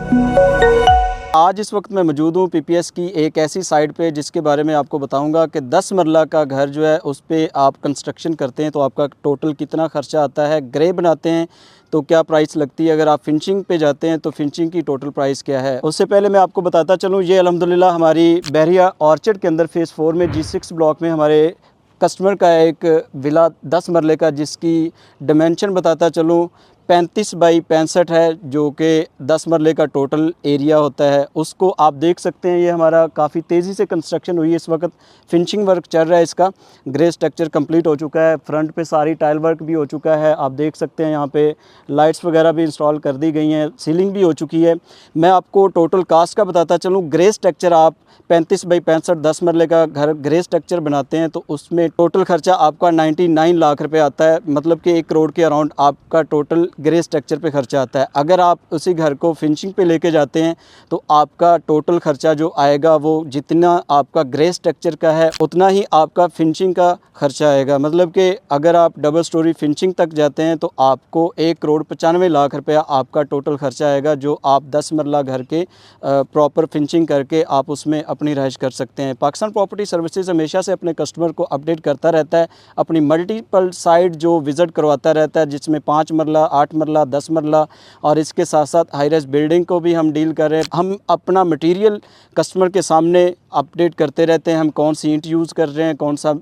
आज इस वक्त मैं मौजूद हूँ पीपीएस की एक ऐसी साइट पे जिसके बारे में आपको बताऊंगा कि 10 मरला का घर जो है उस पे आप कंस्ट्रक्शन करते हैं तो आपका टोटल कितना खर्चा आता है, ग्रे बनाते हैं तो क्या प्राइस लगती है, अगर आप फिनिशिंग पे जाते हैं तो फिनिशिंग की टोटल प्राइस क्या है। उससे पहले मैं आपको बताता चलूँ, ये अल्हम्दुलिल्लाह हमारी बहरिया ऑर्चिड के अंदर फ़ेज़ 4 में G6 ब्लॉक में हमारे कस्टमर का एक विला 10 मरले का, जिसकी डिमेंशन बताता चलूँ 35 बाई 65 है, जो कि 10 मरले का टोटल एरिया होता है। उसको आप देख सकते हैं, ये हमारा काफ़ी तेज़ी से कंस्ट्रक्शन हुई है। इस वक्त फिनिशिंग वर्क चल रहा है, इसका ग्रे स्ट्रक्चर कंप्लीट हो चुका है, फ्रंट पे सारी टाइल वर्क भी हो चुका है। आप देख सकते हैं यहाँ पे लाइट्स वगैरह भी इंस्टॉल कर दी गई हैं, सीलिंग भी हो चुकी है। मैं आपको टोटल कास्ट का बताता चलूँ, ग्रे स्ट्रक्चर आप 35 बाई 65 10 मरले का घर ग्रे स्ट्रक्चर बनाते हैं तो उसमें टोटल खर्चा आपका 99 लाख रुपए आता है, मतलब कि 1 करोड़ के अराउंड आपका टोटल ग्रे स्ट्रक्चर पे खर्चा आता है। अगर आप उसी घर को फिनिशिंग पे लेके जाते हैं तो आपका टोटल खर्चा जो आएगा वो जितना आपका ग्रे स्ट्रक्चर का है उतना ही आपका फिनिशिंग का खर्चा आएगा। मतलब कि अगर आप डबल स्टोरी फिनिशिंग तक जाते हैं तो आपको 1 करोड़ 95 लाख रुपया आपका टोटल खर्चा आएगा, जो आप 10 मरला घर के प्रॉपर फिनिशिंग करके आप उसमें अपनी रहाइश कर सकते हैं। पाकिस्तान प्रॉपर्टी सर्विसेज हमेशा से अपने कस्टमर को अपडेट करता रहता है, अपनी मल्टीपल साइट जो विज़िट करवाता रहता है, जिसमें 5 मरला 8 मरला 10 मरला और इसके साथ साथ हाई राइज बिल्डिंग को भी हम डील कर रहे हैं। हम अपना मटेरियल कस्टमर के सामने अपडेट करते रहते हैं, हम कौन सी ईंट यूज़ कर रहे हैं, कौन सा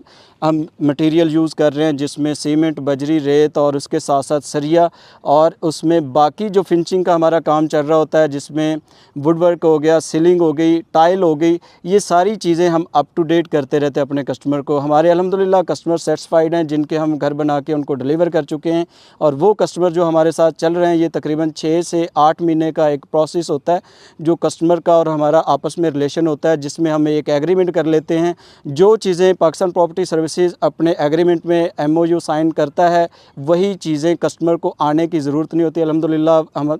हम मटेरियल यूज़ कर रहे हैं, जिसमें सीमेंट, बजरी, रेत और उसके साथ साथ सरिया, और उसमें बाकी जो फिनिशिंग का हमारा काम चल रहा होता है जिसमें वुड वर्क हो गया, सीलिंग हो गई, टाइल हो गई, ये सारी चीज़ें हम अप टू डेट करते रहते हैं अपने कस्टमर को। हमारे अल्हम्दुलिल्लाह कस्टमर सेटिस्फाइड हैं, जिनके हम घर बना के उनको डिलीवर कर चुके हैं। और वो कस्टमर जो हमारे साथ चल रहे हैं, ये तकरीबन 6 से 8 महीने का एक प्रोसेस होता है जो कस्टमर का और हमारा आपस में रिलेशन होता है, जिसमें हम एक एग्रीमेंट कर लेते हैं। जो चीज़ें पाकिस्तान प्रॉपर्टी सर्विसेज अपने एग्रीमेंट में MOU साइन करता है वही चीज़ें कस्टमर को आने की ज़रूरत नहीं होती। अल्हम्दुलिल्लाह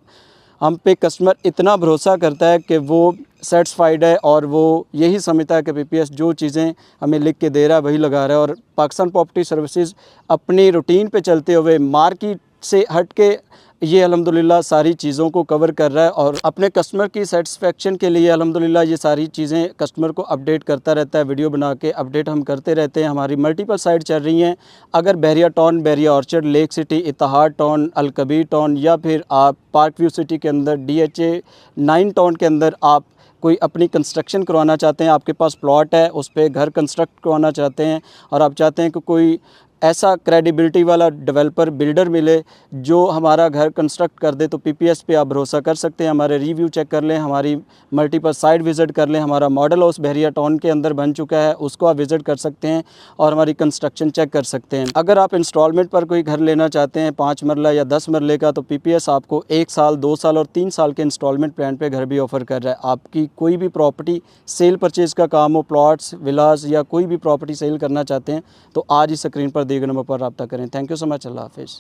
हम पे कस्टमर इतना भरोसा करता है कि वो सेटिस्फाइड है और वो यही समझता है कि पीपीएस जो चीज़ें हमें लिख के दे रहा है वही लगा रहा है। और पाकिस्तान प्रॉपर्टी सर्विसेज अपनी रूटीन पे चलते हुए मार्केट से हट के ये अल्हम्दुलिल्लाह सारी चीज़ों को कवर कर रहा है और अपने कस्टमर की सेटिस्फेक्शन के लिए अल्हम्दुलिल्लाह ये सारी चीज़ें कस्टमर को अपडेट करता रहता है। वीडियो बना के अपडेट हम करते रहते हैं। हमारी मल्टीपल साइट चल रही हैं। अगर Bahria town, Bahria orchard, lake city, Ittehad town, Alkabir town, या फिर आप पार्क व्यू सिटी के अंदर DHA 9 टाउन के अंदर आप कोई अपनी कंस्ट्रक्शन करवाना चाहते हैं, आपके पास प्लॉट है, उस पर घर कंस्ट्रक्ट करवाना चाहते हैं और आप चाहते हैं कि कोई ऐसा क्रेडिबिलिटी वाला डेवलपर बिल्डर मिले जो हमारा घर कंस्ट्रक्ट कर दे, तो पीपीएस पे आप भरोसा कर सकते हैं। हमारे रिव्यू चेक कर लें, हमारी मल्टीपल साइट विज़िट कर लें। हमारा मॉडल हाउस बहरिया टाउन के अंदर बन चुका है, उसको आप विज़िट कर सकते हैं और हमारी कंस्ट्रक्शन चेक कर सकते हैं। अगर आप इंस्टॉलमेंट पर कोई घर लेना चाहते हैं 5 मरला या 10 मरले का, तो पीपीएस आपको 1 साल, 2 साल और 3 साल के इंस्टॉलमेंट प्लान पर घर भी ऑफ़र कर रहा है। आपकी कोई भी प्रॉपर्टी सेल परचेज़ का काम हो, प्लॉट्स, विलास या कोई भी प्रॉपर्टी सेल करना चाहते हैं, तो आज ही स्क्रीन पर दिए गए नंबर पर रब्ता करें। Thank you so much. अल्लाह हाफ़िज़।